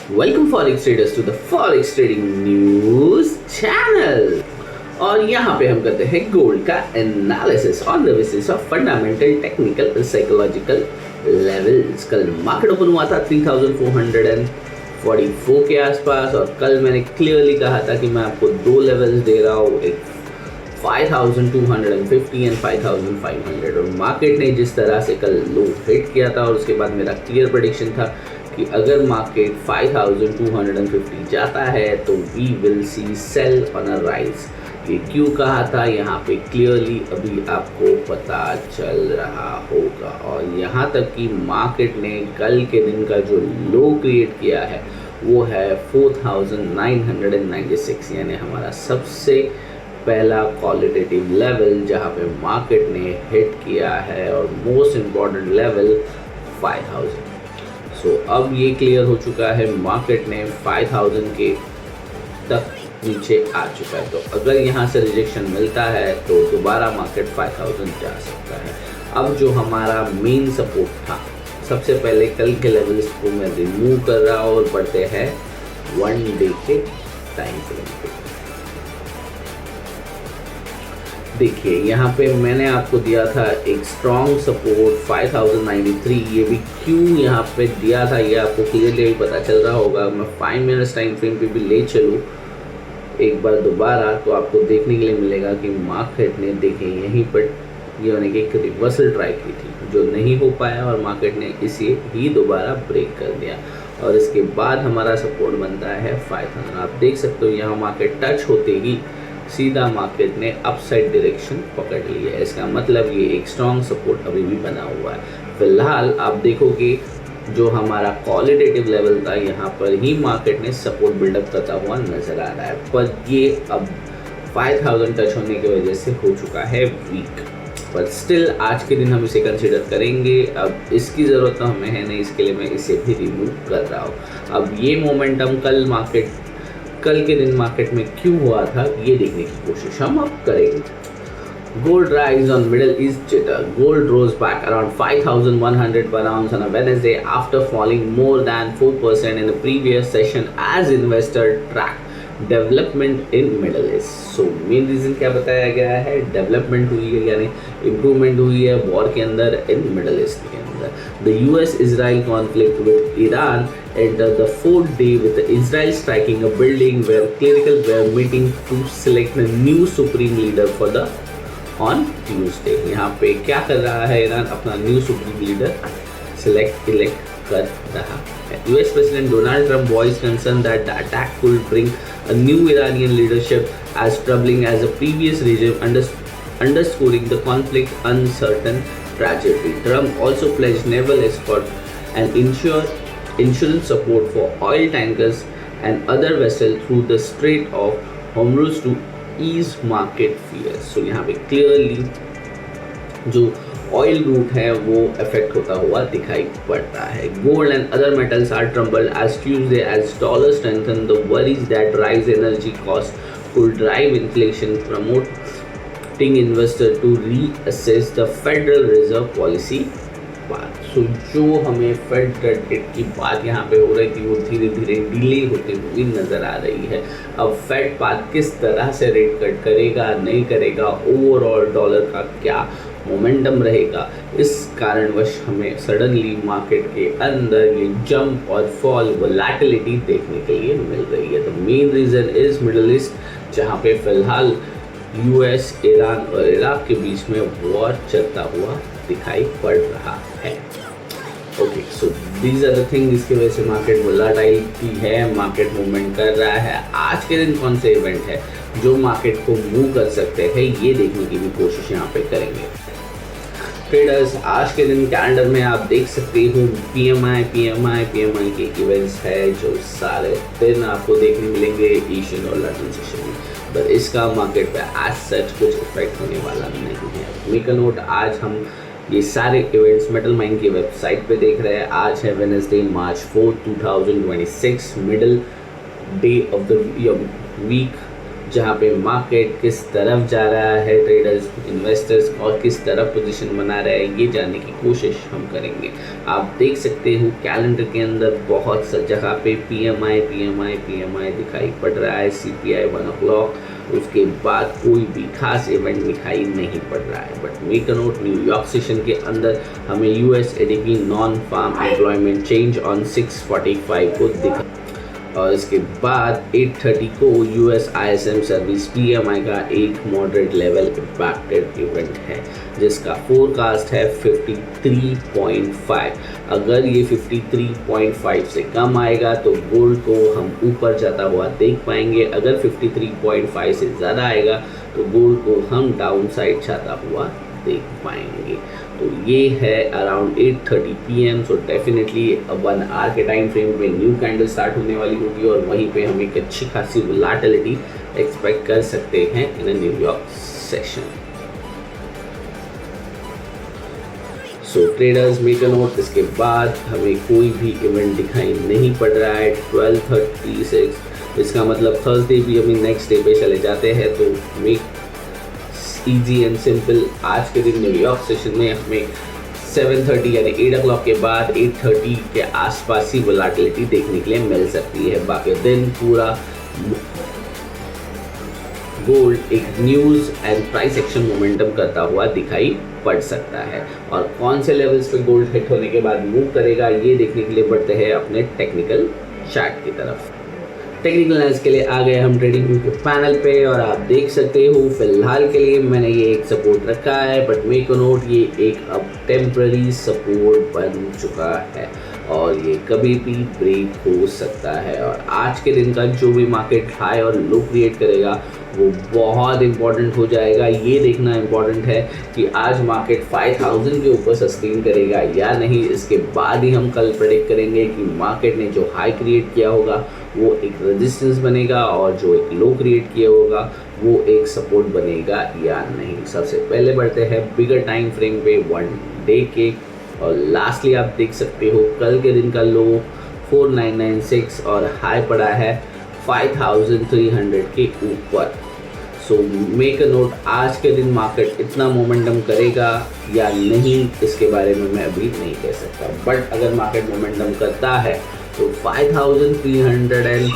Welcome forex traders to the forex trading news channel. और यहाँ पे हम करते हैं गोल्ड का analysis on the basis of fundamental, technical और साइकोलॉजिकल लेवल्स। कल मार्केट ओपन हुआ था 3444 के आसपास और कल मैंने क्लियरली कहा था कि मैं आपको दो लेवल्स दे रहा हूँ, एक 5250 एंड 5500। और मार्केट ने जिस तरह से कल लो हिट किया था और उसके बाद मेरा क्लियर प्रेडिक्शन था कि अगर मार्केट 5250 जाता है तो we will see sell on a rise. ये क्यों कहा था यहाँ पे क्लियरली अभी आपको पता चल रहा होगा। और यहाँ तक कि मार्केट ने कल के दिन का जो लो क्रिएट किया है वो है 4996, यानी हमारा सबसे पहला क्वालिटेटिव लेवल जहाँ पे मार्केट ने हिट किया है, और मोस्ट इम्पॉर्टेंट लेवल 5000। सो अब ये क्लियर हो चुका है, मार्केट ने 5000 के तक नीचे आ चुका है। तो अगर यहाँ से रिजेक्शन मिलता है तो दोबारा मार्केट 5000 जा सकता है। अब जो हमारा मेन सपोर्ट था, सबसे पहले कल के लेवल्स को मैं रिमूव कर रहा हूँ और बढ़ते हैं 1 डे के टाइम फ्रेम पे। देखिए यहाँ पे मैंने आपको दिया था एक स्ट्रॉन्ग सपोर्ट 5093। ये भी क्यों यहाँ पे दिया था ये आपको क्लियरली पता चल रहा होगा। मैं 5 मिनट्स टाइम फ्रेम पे भी ले चलूँ एक बार दोबारा तो आपको देखने के लिए मिलेगा कि मार्केट ने देखे यहीं पर ये होने की एक रिवर्सल ट्राई की थी जो नहीं हो पाया और मार्केट ने इसे ही दोबारा ब्रेक कर दिया। और इसके बाद हमारा सपोर्ट बनता है 5000। आप देख सकते हो यहाँ मार्केट टच होते ही सीधा मार्केट ने अपसाइड डायरेक्शन पकड़ ली है। इसका मतलब ये एक स्ट्रॉन्ग सपोर्ट अभी भी बना हुआ है। फिलहाल आप देखोगे जो हमारा क्वालिटेटिव लेवल था यहाँ पर ही मार्केट ने सपोर्ट बिल्डअप करता हुआ नजर आ रहा है, पर ये अब 5000 टच होने की वजह से हो चुका है वीक। पर स्टिल आज के दिन हम इसे कंसिडर करेंगे। अब इसकी ज़रूरत तो हमें है नहीं, इसके लिए मैं इसे भी रिमूव कर रहा हूँ। अब ये मोमेंटम कल के दिन मार्केट में क्यों हुआ था ये देखने की कोशिश हम अब करेंगे। Gold rise on Middle East jitter. Gold rose back around 5,100 per ounce on a Wednesday after falling more than 4% in the previous session as investor tracked development in Middle East. So main reason क्या बताया गया है, development हुई है यानी improvement हुई है war के अंदर इन मिडल ईस्ट के अंदर। The US-Israel conflict with Iran entered the fourth day with Israel striking a building where clerics were meeting to select a new supreme leader for the on Tuesday. यहाँ पे क्या कर रहा है Iran, अपना new supreme leader elect कर रहा है। US president Donald Trump voice concern that the attack could bring a new Iranian leadership as troubling as a previous regime, underscoring the conflict uncertain trajectory. Trump also pledged naval escort and insurance support for oil tankers and other vessels through the Strait of Hormuz to ease market fears. So यहाँ पे clearly जो oil root है वो affect होता हुआ दिखाई पड़ता है। Gold and other metals are tumbled as Tuesday as dollar strengthen the worries that rise energy cost could drive inflation, promoting investor to reassess the Federal Reserve policy path. So जो हमें Fed rate की बात यहाँ पे हो रही थी वो धीरे धीरे डिले होते हुए नजर आ रही है। अब फेड पाथ किस तरह से रेट कट करेगा नहीं करेगा, ओवरऑल डॉलर का क्या मोमेंटम रहेगा, इस कारणवश हमें सडनली मार्केट के अंदर ये जंप और फॉल वोलेटिलिटी देखने के लिए मिल रही है। तो main reason is middle east जहाँ पे फिलहाल यूएस, ईरान और इराक के बीच में वॉर चलता हुआ दिखाई पड़ रहा है। Okay, so these are the thing जिसकी वजह से मार्केट वोलेटाइलिटी है, मार्केट मूवमेंट कर रहा है। आज के दिन कौन से इवेंट है जो मार्केट को मूव कर सकते हैं ये देखने की भी कोशिश यहाँ पे करेंगे। ट्रेडर्स, आज के दिन कैलेंडर में आप देख सकते हो पीएमआई के इवेंट्स है जो सारे दिन आपको देखने मिलेंगे एशियन और लंदन सेशन में, पर इसका मार्केट पे एज सच कुछ इफेक्ट होने वाला नहीं है। मेक अ नोट, आज हम ये सारे इवेंट्स मेटल माइन की वेबसाइट पे देख रहे हैं। आज है Wednesday March 4, 2026, middle day of the week जहाँ पे मार्केट किस तरफ जा रहा है, ट्रेडर्स इन्वेस्टर्स और किस तरफ पोजीशन बना रहे हैं, ये जानने की कोशिश हम करेंगे। आप देख सकते हो कैलेंडर के अंदर बहुत सा जगह पे पीएमआई दिखाई पड़ रहा है, CPI 1 o'clock, उसके बाद कोई भी खास इवेंट दिखाई नहीं पड़ रहा है। But make a note, New York session के अंदर हमें US ADP non farm employment change on 6:45 को दिखा, और इसके बाद 8:30 को US ISM सर्विस PMI का एक मॉडरेट लेवल इम्पैक्टेड इवेंट है जिसका फोरकास्ट है 53.5। अगर ये 53.5 से कम आएगा तो गोल्ड को हम ऊपर जाता हुआ देख पाएंगे, अगर 53.5 से ज़्यादा आएगा तो गोल्ड को हम डाउन साइड जाता हुआ देख पाएंगे। तो ये है around 8:30 PM। So definitely 1 hour के टाइम फ्रेम में न्यू कैंडल स्टार्ट होने वाली होगी और वहीं पे हम एक अच्छी खासी वोलेटिलिटी एक्सपेक्ट कर सकते हैं in New York session. So traders make a note, इसके बाद हमें कोई भी इवेंट दिखाई नहीं पड़ रहा है 12:36। इसका मतलब थर्सडे भी अभी नेक्स्ट डे पे चले जाते हैं। तो मेक इजी एंड सिंपल, आज के दिन न्यूयॉर्क सेशन में हमें 7:30 यानी 8 o'clock के बाद 8:30 के आसपास ही वोलेटिलिटी देखने के लिए मिल सकती है। बाकी दिन पूरा गोल्ड एक news and price action momentum करता हुआ दिखाई पड़ सकता है। और कौन से लेवल्स पे गोल्ड हिट होने के बाद मूव करेगा, ये देखने के लिए बढ़ते हैं अपने टेक्निकल चार्ट की तरफ। टेक्निकल एनालिसिस के लिए आ गए हम ट्रेडिंग व्यू के पैनल पे, और आप देख सकते हो फिलहाल के लिए मैंने ये एक सपोर्ट रखा है, बट मेक अ नोट ये एक अब टेम्पररी सपोर्ट बन चुका है और ये कभी भी ब्रेक हो सकता है। और आज के दिन का जो भी मार्केट हाई और लो क्रिएट करेगा वो बहुत इंपॉर्टेंट हो जाएगा। ये देखना इंपॉर्टेंट है कि आज मार्केट 5000 के ऊपर सस्टेन करेगा या नहीं। इसके बाद ही हम कल प्रेडिक्ट करेंगे कि मार्केट ने जो हाई क्रिएट किया होगा वो एक रेजिस्टेंस बनेगा और जो एक लो क्रिएट किया होगा वो एक सपोर्ट बनेगा या नहीं। सबसे पहले बढ़ते हैं बिगर टाइम फ्रेम पे 1 डे के, और लास्टली आप देख सकते हो कल के दिन का लो 4996 और हाई पड़ा है 5300 के ऊपर। सो मेक अ नोट, आज के दिन मार्केट इतना मोमेंटम करेगा या नहीं इसके बारे में मैं अभी नहीं कह सकता, बट अगर मार्केट मोमेंटम करता है तो 5300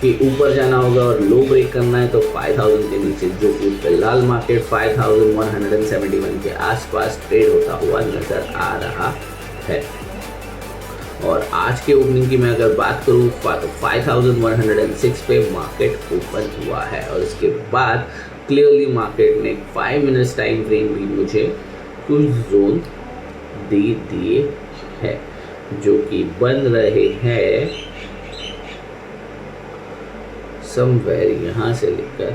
के ऊपर जाना होगा और लो ब्रेक करना है तो 5000 के नीचे, जो कि फिलहाल मार्केट 5171 के आसपास ट्रेड होता हुआ नजर आ रहा है। और आज के ओपनिंग की मैं अगर बात करूँ तो 5106 पे मार्केट ओपन हुआ है, और इसके बाद क्लियरली मार्केट ने 5 मिनट्स टाइम फ्रेम भी मुझे कुछ जोन दे दिए हैं जो कि बन रहे हैं समवेयर यहाँ से लेकर।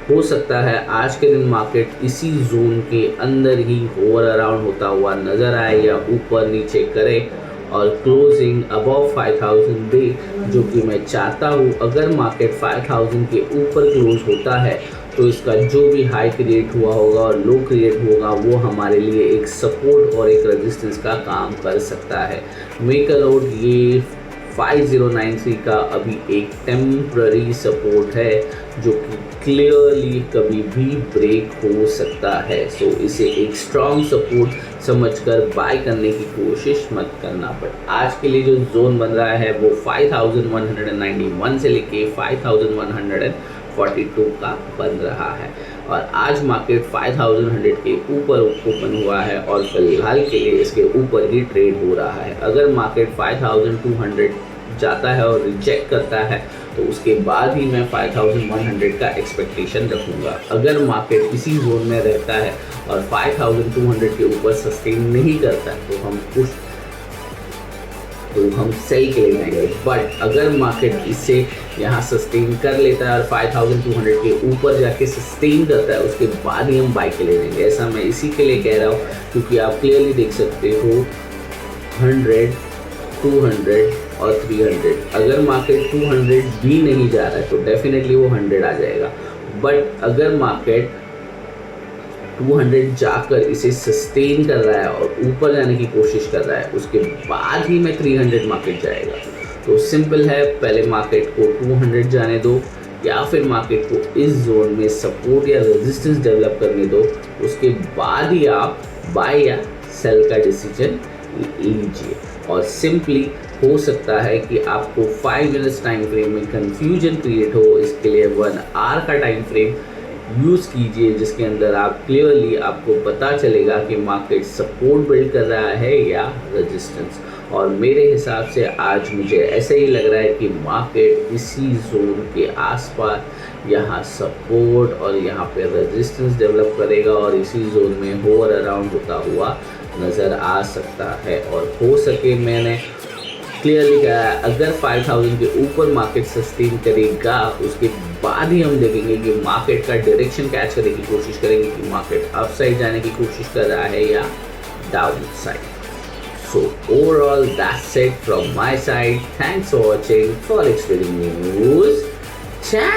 हो सकता है आज के दिन मार्केट इसी जोन के अंदर ही ओवर अराउंड होता हुआ नजर आए या ऊपर नीचे करे और क्लोजिंग अबव 5000 दे, जो कि मैं चाहता हूँ। अगर मार्केट 5000 के ऊपर क्लोज होता है तो इसका जो भी हाई क्रिएट हुआ होगा और लो क्रिएट होगा वो हमारे लिए एक सपोर्ट और एक रेजिस्टेंस का काम कर सकता है। मेक अ नोट, ये 5093 का अभी एक टेम्पररी सपोर्ट है जो कि क्लियरली कभी भी ब्रेक हो सकता है। सो इसे एक स्ट्रॉन्ग सपोर्ट समझकर बाय करने की कोशिश मत करना। बट आज के लिए जो जोन बन रहा है वो 5191 से लेके 5142 का बन रहा है, और आज मार्केट 5100 के ऊपर ओपन हुआ है और फिलहाल के लिए इसके ऊपर ही ट्रेड हो रहा है। अगर मार्केट 5200 जाता है और रिजेक्ट करता है तो उसके बाद ही मैं 5100 का एक्सपेक्टेशन रखूँगा। अगर मार्केट इसी जोन में रहता है और 5200 के ऊपर सस्टेन नहीं करता है तो हम सेल के लिए जाएंगे। बट अगर मार्केट इसे यहाँ सस्टेन कर लेता है और 5200 के ऊपर जाके सस्टेन करता है उसके बाद ही हम बाय के लिए जाएंगे। ऐसा मैं इसी के लिए कह रहा हूँ क्योंकि आप क्लियरली देख सकते हो 100, 200 और 300। अगर मार्केट 200 भी नहीं जा रहा है तो डेफिनेटली वो 100 आ जाएगा। बट अगर मार्केट 200 जाकर इसे सस्टेन कर रहा है और ऊपर जाने की कोशिश कर रहा है उसके बाद ही मैं 300 मार्केट जाएगा। तो सिंपल है, पहले मार्केट को 200 जाने दो, या फिर मार्केट को इस जोन में सपोर्ट या रेजिस्टेंस डेवलप करने दो, उसके बाद ही आप बाय या सेल का डिसीजन लीजिए। और सिंपली हो सकता है कि आपको 5 मिनट्स टाइम फ्रेम में कंफ्यूजन क्रिएट हो, इसके लिए 1 आवर का टाइम फ्रेम यूज़ कीजिए, जिसके अंदर आप क्लियरली आपको पता चलेगा कि मार्केट सपोर्ट बिल्ड कर रहा है या रेजिस्टेंस। और मेरे हिसाब से आज मुझे ऐसे ही लग रहा है कि मार्केट इसी जोन के आसपास यहाँ सपोर्ट और यहाँ पे रेजिस्टेंस डेवलप करेगा और इसी जोन में होवर अराउंड होता हुआ नज़र आ सकता है। और हो सके मैंने क्लियरली कहा है, अगर 5000 के ऊपर मार्केट सस्टेन करेगा उसके बाद ही हम देखेंगे कि मार्केट का डायरेक्शन कैच करने की कोशिश करेंगे कि मार्केट अप साइड जाने की कोशिश कर रहा है या down side. So overall that's it from my side. Thanks for watching Forex Trading News channel.